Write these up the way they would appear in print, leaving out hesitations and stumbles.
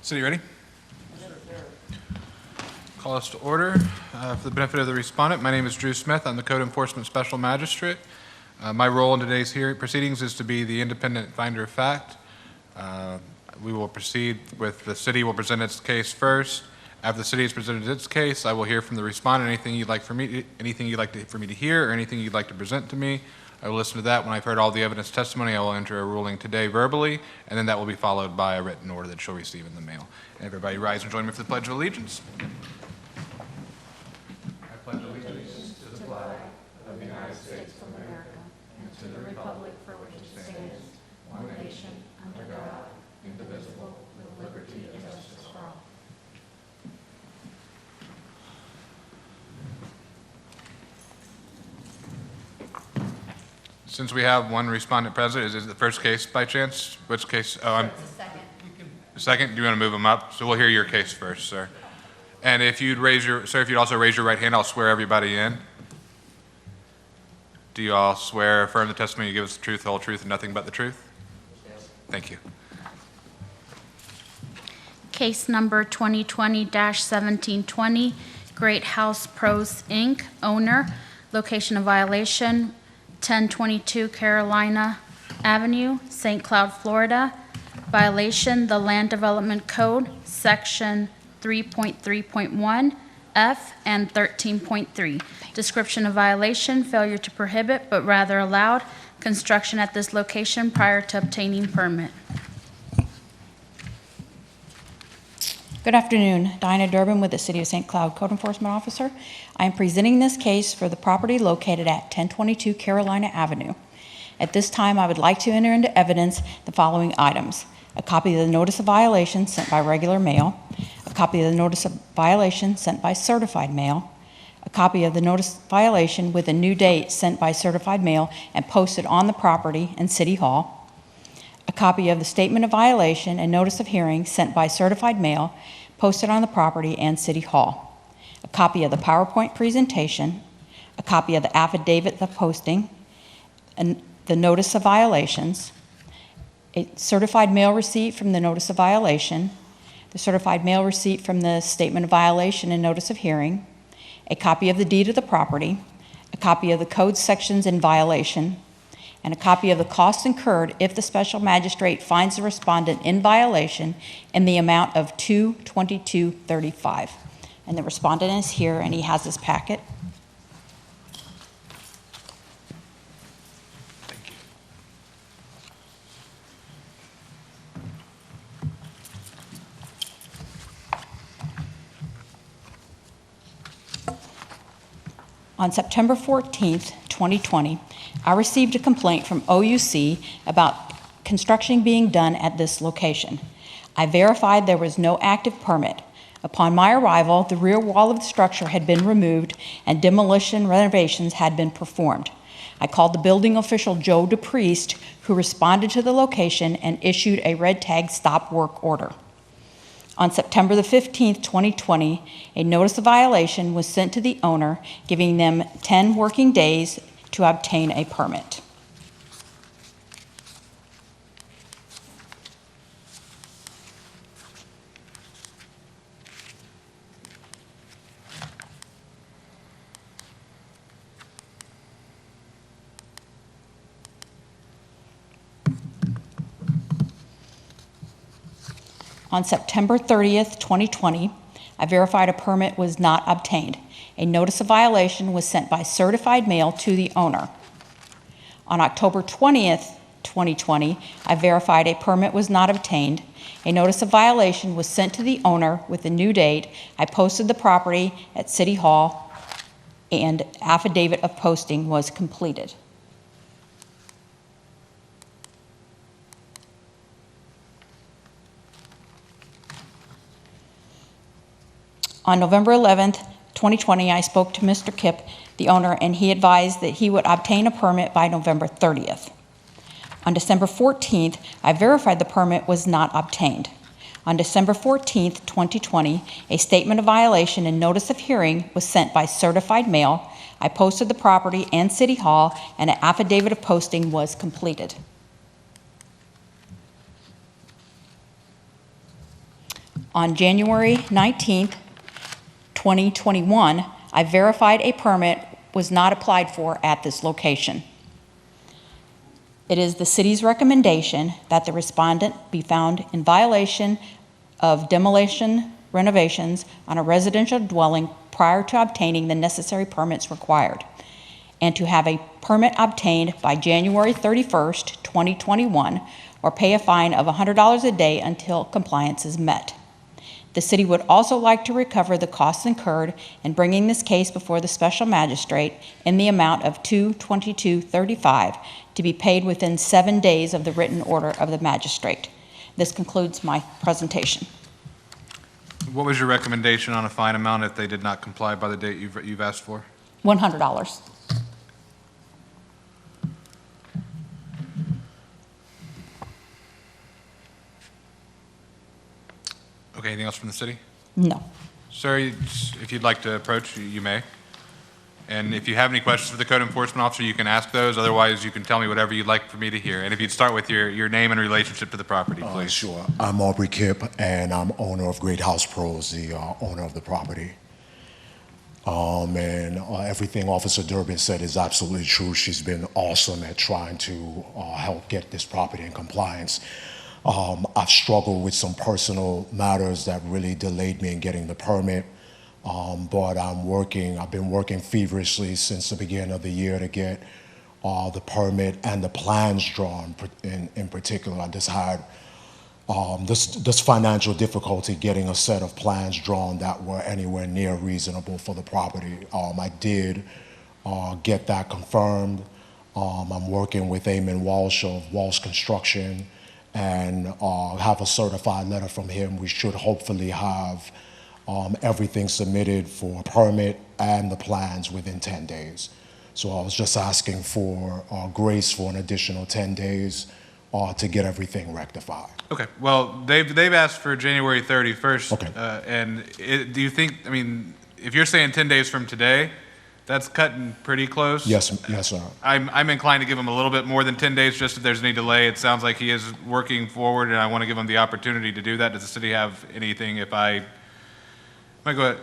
City ready? Call us to order. For the benefit of the respondent, my name is Drew Smith. I'm the Code Enforcement Special Magistrate. My role in today's hearing proceedings is to be the independent finder of fact. We will proceed with the city will present its case first. After the city has presented its case, I will hear from the respondent anything you'd like for me to hear, or anything you'd like to present to me. I will listen to that. When I've heard all the evidence testimony, I will enter a ruling today verbally, and then that will be followed by a written order that she'll receive in the mail. Everybody rise and join me for the Pledge of Allegiance. I pledge allegiance to the flag of the United States of America and to the republic for which it stands, one nation, under God, indivisible, with liberty and justice for all. Since we have one respondent present, is it the first case by chance? Which case? Oh, It's the second. Second? Do you want to move them up? So we'll hear your case first, sir. And if you'd also raise your right hand, I'll swear everybody in. Do you all swear, affirm the testimony you give us the truth, the whole truth, and nothing but the truth? Yes. Thank you. Case number 2020-1720, Great House Pros, Inc., owner, location of violation, 1022 Carolina Avenue, St. Cloud, Florida. Violation, the Land Development Code, Section 3.3.1, F, and 13.3. Description of violation, failure to prohibit, but rather allowed, construction at this location prior to obtaining permit. Good afternoon. Dinah Durbin with the City of St. Cloud Code Enforcement Officer. I am presenting this case for the property located at 1022 Carolina Avenue. At this time, I would like to enter into evidence the following items: a copy of the notice of violation sent by regular mail, a copy of the notice of violation sent by certified mail, a copy of the notice of violation with a new date sent by certified mail and posted on the property and City Hall, a copy of the statement of violation and notice of hearing sent by certified mail, posted on the property and City Hall, a copy of the PowerPoint presentation, a copy of the affidavit of posting, and the notice of violations, a certified mail receipt from the notice of violation, the certified mail receipt from the statement of violation and notice of hearing, a copy of the deed of the property, a copy of the code sections in violation, and a copy of the costs incurred if the special magistrate finds the respondent in violation in the amount of $222.35. And the respondent is here, and he has his packet. Thank you. On September 14th, 2020, I received a complaint from OUC about construction being done at this location. I verified there was no active permit. Upon my arrival, the rear wall of the structure had been removed and demolition renovations had been performed. I called the building official, Joe DePriest, who responded to the location and issued a red tag stop work order. On September the 15th, 2020, a notice of violation was sent to the owner, giving them 10 working days to obtain a permit. On September 30th, 2020, I verified a permit was not obtained. A notice of violation was sent by certified mail to the owner. On October 20th, 2020, I verified a permit was not obtained. A notice of violation was sent to the owner with a new date. I posted the property at City Hall, and affidavit of posting was completed. On November 11th, 2020, I spoke to Mr. Kipp, the owner, and he advised that he would obtain a permit by November 30th. On December 14th, I verified the permit was not obtained. On December 14th, 2020, a statement of violation and notice of hearing was sent by certified mail. I posted the property and City Hall, and an affidavit of posting was completed. On January 19th, 2021, I verified a permit was not applied for at this location. It is the city's recommendation that the respondent be found in violation of demolition renovations on a residential dwelling prior to obtaining the necessary permits required, and to have a permit obtained by January 31st, 2021, or pay a fine of $100 a day until compliance is met. The city would also like to recover the costs incurred in bringing this case before the special magistrate in the amount of $222.35 to be paid within 7 days of the written order of the magistrate. This concludes my presentation. What was your recommendation on a fine amount if they did not comply by the date you've asked for? $100. Okay, anything else from the city? No. Sir, if you'd like to approach, you may. And if you have any questions for the code enforcement officer, you can ask those. Otherwise, you can tell me whatever you'd like for me to hear. And if you'd start with your name and relationship to the property, please. Sure. I'm Aubrey Kipp, and I'm owner of Great House Pros, the owner of the property. And everything Officer Durbin said is absolutely true. She's been awesome at trying to help get this property in compliance. I've struggled with some personal matters that really delayed me in getting the permit. But I've been working feverishly since the beginning of the year to get the permit and the plans drawn in particular. I just had this financial difficulty getting a set of plans drawn that were anywhere near reasonable for the property. I did get that confirmed. I'm working with Eamon Walsh of Walsh Construction and have a certified letter from him. We should hopefully have everything submitted for permit and the plans within 10 days. So I was just asking for grace for an additional 10 days to get everything rectified. Okay, well, they've asked for January 31st. Okay. Do you think, I mean, if you're saying 10 days from today, that's cutting pretty close. Yes, sir. I'm inclined to give him a little bit more than 10 days, just if there's any delay. It sounds like he is working forward, and I want to give him the opportunity to do that. Does the city have anything if I go ahead.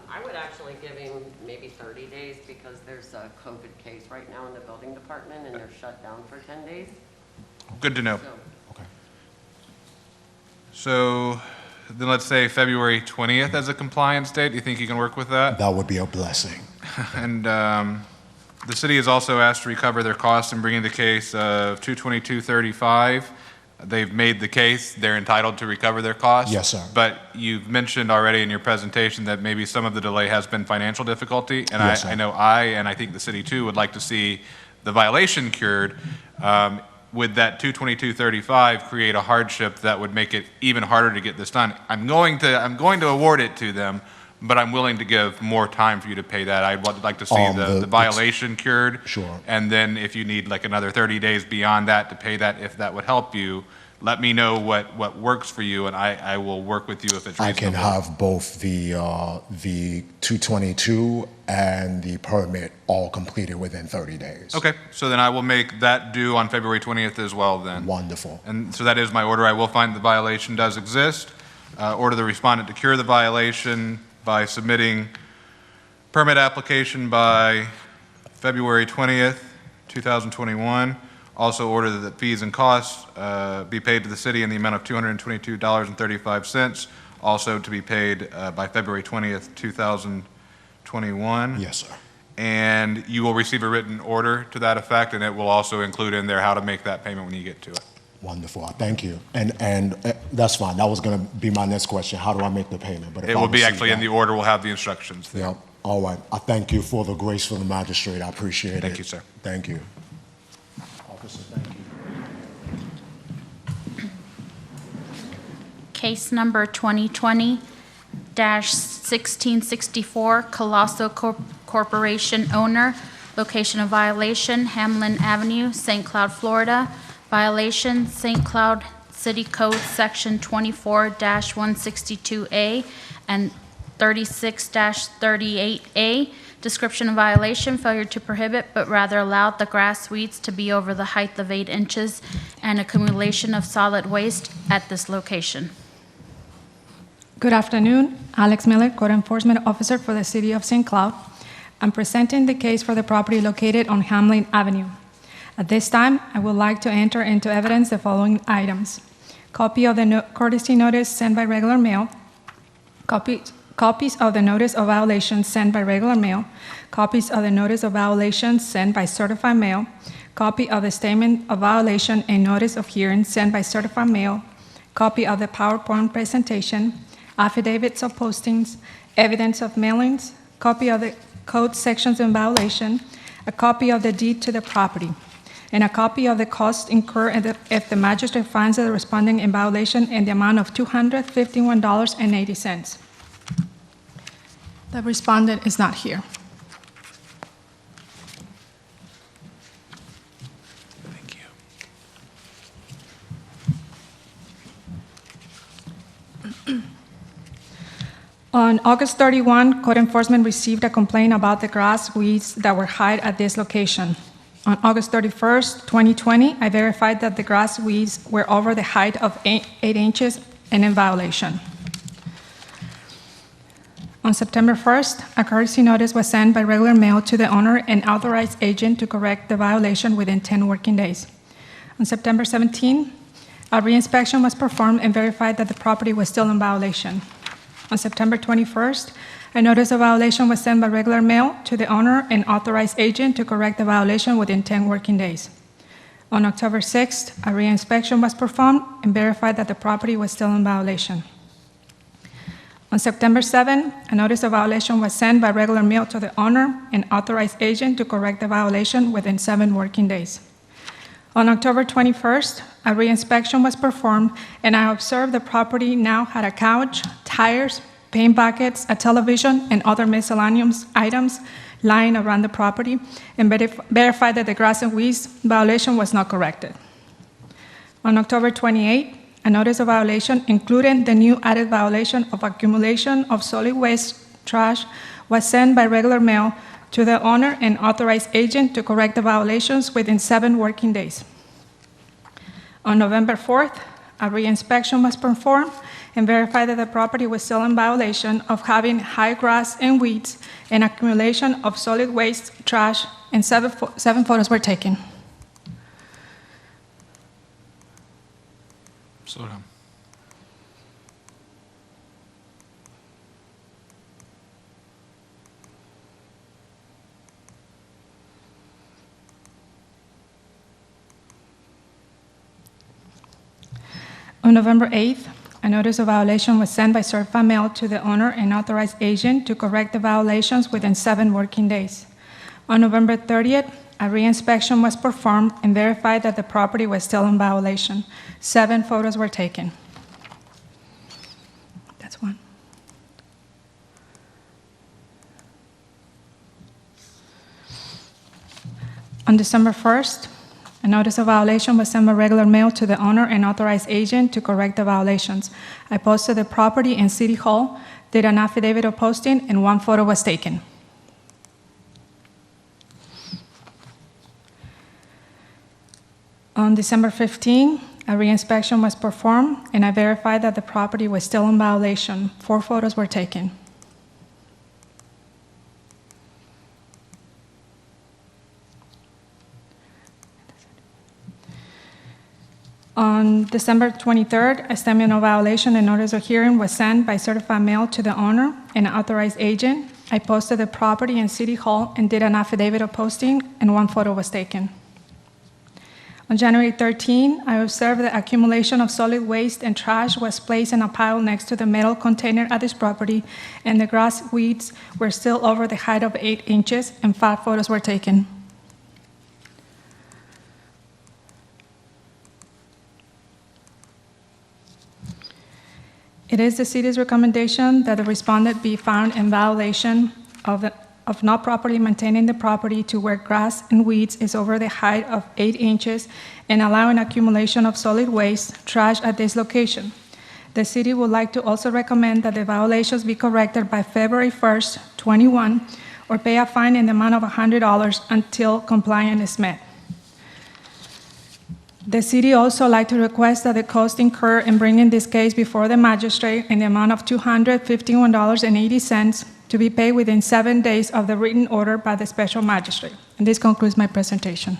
I would actually give him maybe 30 days because there's a COVID case right now in the building department and they're shut down for 10 days. Good to know. So, Okay. So then let's say February 20th as a compliance date. Do you think you can work with that? That would be a blessing. And the city has also asked to recover their costs in bringing the case of $222.35. They've made the case, they're entitled to recover their costs. Yes, sir. But you've mentioned already in your presentation that maybe some of the delay has been financial difficulty. And Yes, sir. I know and I think the city too, would like to see the violation cured. Would that $222.35 create a hardship that would make it even harder to get this done? I'm going to award it to them, but I'm willing to give more time for you to pay that. I'd like to see the violation cured. Sure. And then if you need like another 30 days beyond that to pay that, if that would help you, let me know what works for you, and I will work with you if it's reasonable. I can have both the 222 and the permit all completed within 30 days. Okay, so then I will make that due on February 20th as well then. Wonderful. And so that is my order. I will find the violation does exist. Order the respondent to cure the violation by submitting permit application by February 20th, 2021. Also order that fees and costs be paid to the city in the amount of $222.35, also to be paid by February 20th, 2021. Yes, sir. And you will receive a written order to that effect, and it will also include in there how to make that payment when you get to it. Wonderful. Thank you. And that's fine. That was going to be my next question. How do I make the payment? But if It I will be receive actually in that- the order. We'll have the instructions there. Yep. All right. I thank you for the grace from the magistrate. I appreciate it. Thank you, sir. Thank you. Officer, thank you. Case number 2020-1664, COLLAZO Corporation owner, location of violation, Hamlin Avenue, St. Cloud, Florida. Violation, St. Cloud City Code, Section 24-162A and 36-38A, Description of violation, failure to prohibit, but rather allowed the grass weeds to be over the height of 8 inches and accumulation of solid waste at this location. Good afternoon. Alex Miller, Code Enforcement Officer for the City of St. Cloud. I'm presenting the case for the property located on Hamlin Avenue. At this time, I would like to enter into evidence the following items. Copy of the courtesy notice sent by regular mail, copies of the notice of violation sent by regular mail, copies of the notice of violation sent by certified mail, copy of the statement of violation and notice of hearing sent by certified mail, copy of the PowerPoint presentation, affidavits of postings, evidence of mailings, copy of the code sections in violation, a copy of the deed to the property, and a copy of the cost incurred if the magistrate finds the respondent in violation in the amount of $251.80. The respondent is not here. Thank you. On August 31, Code Enforcement received a complaint about the grass weeds that were hid at this location. On August 31st, 2020, I verified that the grass weeds were over the height of 8 inches and in violation. On September 1st, a courtesy notice was sent by regular mail to the owner and authorized agent to correct the violation within 10 working days. On September 17, a reinspection was performed and verified that the property was still in violation. On September 21st, a notice of violation was sent by regular mail to the owner and authorized agent to correct the violation within 10 working days. On October 6th, a reinspection was performed and verified that the property was still in violation. On September 7th, a notice of violation was sent by regular mail to the owner and authorized agent to correct the violation within 7 working days. On October 21st, a reinspection was performed, and I observed the property now had a couch, tires, paint buckets, a television, and other miscellaneous items lying around the property, and verified that the grass and weeds violation was not corrected. On October 28th, a notice of violation, including the new added violation of accumulation of solid waste trash, was sent by regular mail to the owner and authorized agent to correct the violations within 7 working days. On November 4th, a reinspection was performed and verified that the property was still in violation of having high grass and weeds and accumulation of solid waste trash, and 7 photos were taken. Slow down. On November 8th, a notice of violation was sent by certified mail to the owner and authorized agent to correct the violations within 7 working days. On November 30th, a reinspection was performed and verified that the property was still in violation. 7 photos were taken. That's one. On December 1st, a notice of violation was sent by regular mail to the owner and authorized agent to correct the violations. I posted the property in City Hall, did an affidavit of posting, and 1 photo was taken. On December 15, a reinspection was performed, and I verified that the property was still in violation. 4 photos were taken. On December 23rd, a statement of violation and notice of hearing was sent by certified mail to the owner and authorized agent. I posted the property in City Hall and did an affidavit of posting, and 1 photo was taken. On January 13, I observed the accumulation of solid waste and trash was placed in a pile next to the metal container at this property, and the grass weeds were still over the height of 8 inches, and 5 photos were taken. It is the city's recommendation that the respondent be found in violation of not properly maintaining the property to where grass and weeds is over the height of 8 inches and allowing accumulation of solid waste, trash at this location. The city would like to also recommend that the violations be corrected by February 1st, 21, or pay a fine in the amount of $100 until compliance is met. The city also like to request that the cost incurred in bringing this case before the magistrate in the amount of $251.80 to be paid within 7 days of the written order by the special magistrate. And this concludes my presentation.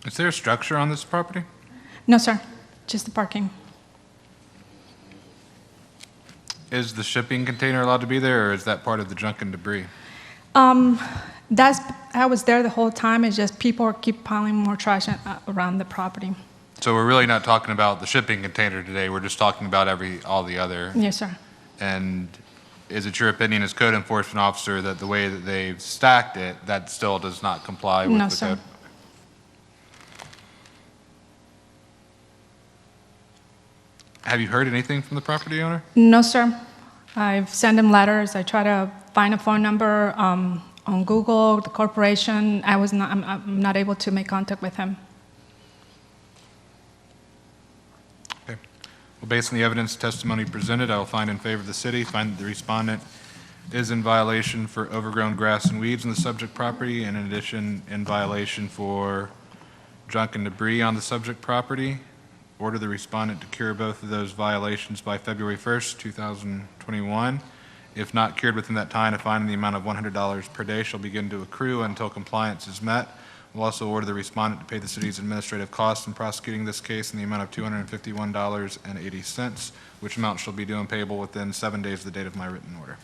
Is there a structure on this property? No, sir, just the parking. Is the shipping container allowed to be there, or is that part of the junk and debris? I was there the whole time. It's just people keep piling more trash around the property. So we're really not talking about the shipping container today, we're just talking about all the other. Yes, sir. And is it your opinion as code enforcement officer that the way that they've stacked it, that still does not comply with No, the sir. code? Have you heard anything from the property owner? No, sir. I've sent him letters. I try to find a phone number on Google, the corporation. I'm not able to make contact with him. Okay. Well, based on the evidence testimony presented, I will find in favor of the city, find that the respondent is in violation for overgrown grass and weeds on the subject property, and in addition, in violation for junk and debris on the subject property. Order the respondent to cure both of those violations by February 1st, 2021. If not cured within that time, a fine in the amount of $100 per day shall begin to accrue until compliance is met. We'll also order the respondent to pay the city's administrative costs in prosecuting this case in the amount of $251.80, which amount shall be due and payable within 7 days of the date of my written order.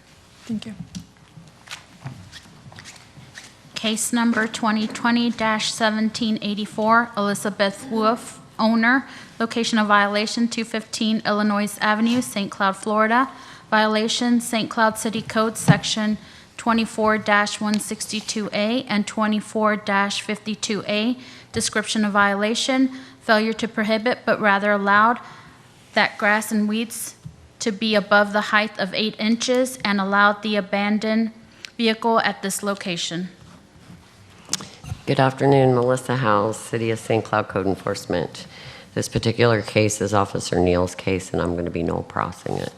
Thank you. Case number 2020-1784, Elizabeth Wolf, owner, location of violation 215 Illinois Avenue, St. Cloud, Florida. Violation, St. Cloud City Code, Section 24-162A and 24-52A. Description of violation, failure to prohibit but rather allowed that grass and weeds to be above the height of 8 inches and allowed the abandoned vehicle at this location. Good afternoon, Melissa Howes, City of St. Cloud Code Enforcement. This particular case is Officer Neal's case, and I'm going to be no crossing it.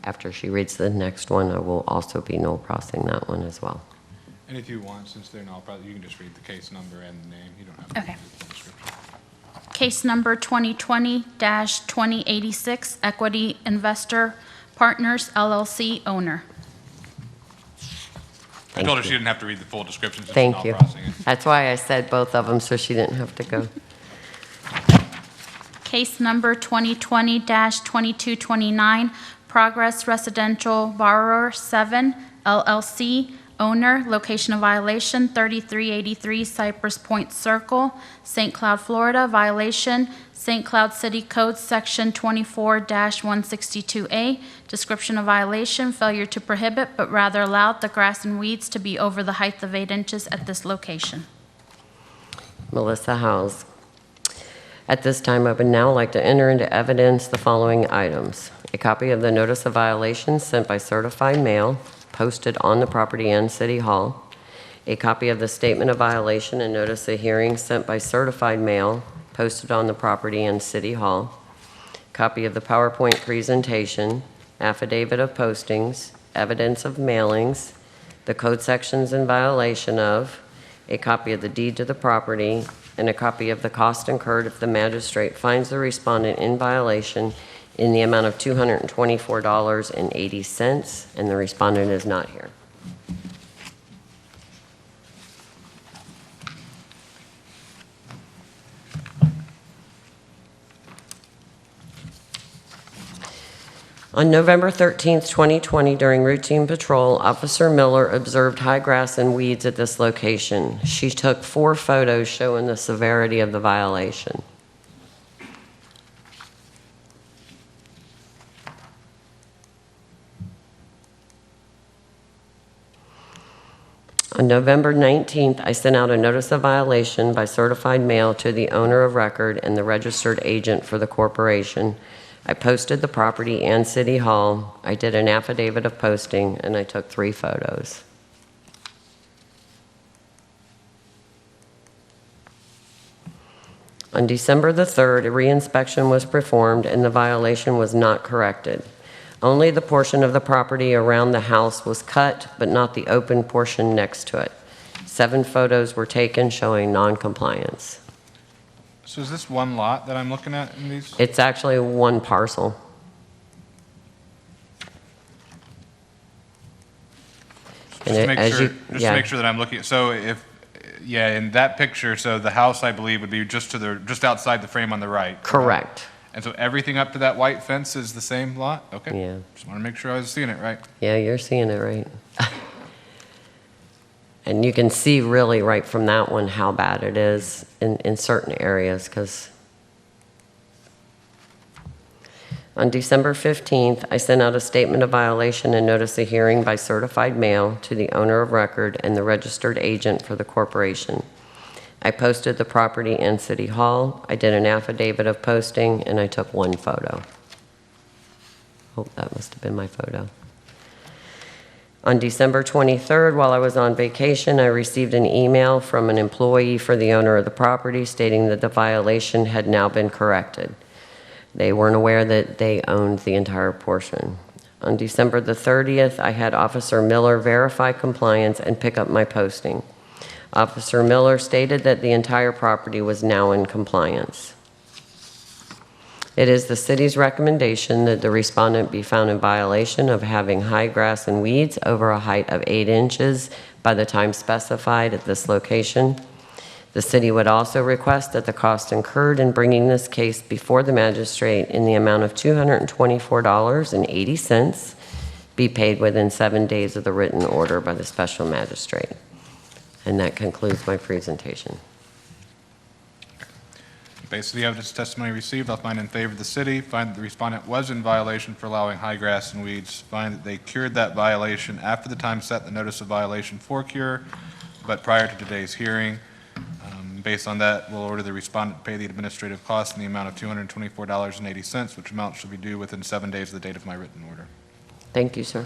After she reads the next one, I will also be no crossing that one as well. And if you want, since they're not, you can just read the case number and the name. You don't have to Okay. read the description. Case number 2020-2086, Equity Investor Partners LLC owner. I told her she didn't have to read the full description since she's Thank not you. crossing it. That's why I said both of them, so she didn't have to go. Case number 2020-2229, Progress Residential Borrower 7 LLC owner, location of violation 3383 Cypress Point Circle, St. Cloud, Florida. Violation, St. Cloud City Code, Section 24-162A. Description of violation, failure to prohibit but rather allowed the grass and weeds to be over the height of 8 inches at this location. Melissa Howes. At this time, I would now like to enter into evidence the following items. A copy of the notice of violation sent by certified mail, posted on the property and City Hall. A copy of the statement of violation and notice of hearing sent by certified mail, posted on the property and City Hall. Copy of the PowerPoint presentation, affidavit of postings, evidence of mailings, the code sections in violation of, a copy of the deed to the property, and a copy of the cost incurred if the magistrate finds the respondent in violation in the amount of $224.80, and the respondent is not here. On November 13th, 2020, during routine patrol, Officer Miller observed high grass and weeds at this location. She took 4 photos showing the severity of the violation. On November 19th, I sent out a notice of violation by certified mail to the owner of record and the registered agent for the corporation. I posted the property and City Hall. I did an affidavit of posting, and I took 3 photos. On December the 3rd, a reinspection was performed and the violation was not corrected. Only the portion of the property around the house was cut, but not the open portion next to it. 7 photos were taken showing non-compliance. So is this one lot that I'm looking at in these? It's actually one parcel. Just And to it- make as sure, you- just yeah. to make sure that I'm looking, so if, yeah, in that picture, so the house, I believe, would be just just outside the frame on the right. Correct. And so everything up to that white fence is the same lot? Okay. Yeah. Just want to make sure I was seeing it right. Yeah, you're seeing it right. And you can see really right from that one how bad it is in certain areas, because on December 15th, I sent out a statement of violation and notice of hearing by certified mail to the owner of record and the registered agent for the corporation. I posted the property in City Hall, I did an affidavit of posting, and I took 1 photo. Oh, that must have been my photo. On December 23rd, while I was on vacation, I received an email from an employee for the owner of the property stating that the violation had now been corrected. They weren't aware that they owned the entire portion. On December the 30th, I had Officer Miller verify compliance and pick up my posting. Officer Miller stated that the entire property was now in compliance. It is the city's recommendation that the respondent be found in violation of having high grass and weeds over a height of 8 inches by the time specified at this location. The city would also request that the cost incurred in bringing this case before the magistrate in the amount of $224.80 be paid within 7 days of the written order by the special magistrate. And that concludes my presentation. Based on the evidence testimony received, I'll find in favor of the city, find that the respondent was in violation for allowing high grass and weeds, find that they cured that violation after the time set in the notice of violation for cure, but prior to today's hearing. Based on that, we'll order the respondent pay the administrative costs in the amount of $224.80, which amount shall be due within 7 days of the date of my written order. Thank you, sir.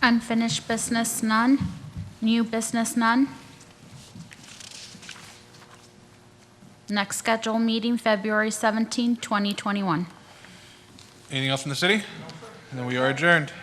Unfinished business, none. New business, none. Next scheduled meeting, February 17, 2021. Anything else from the city? Then we are adjourned.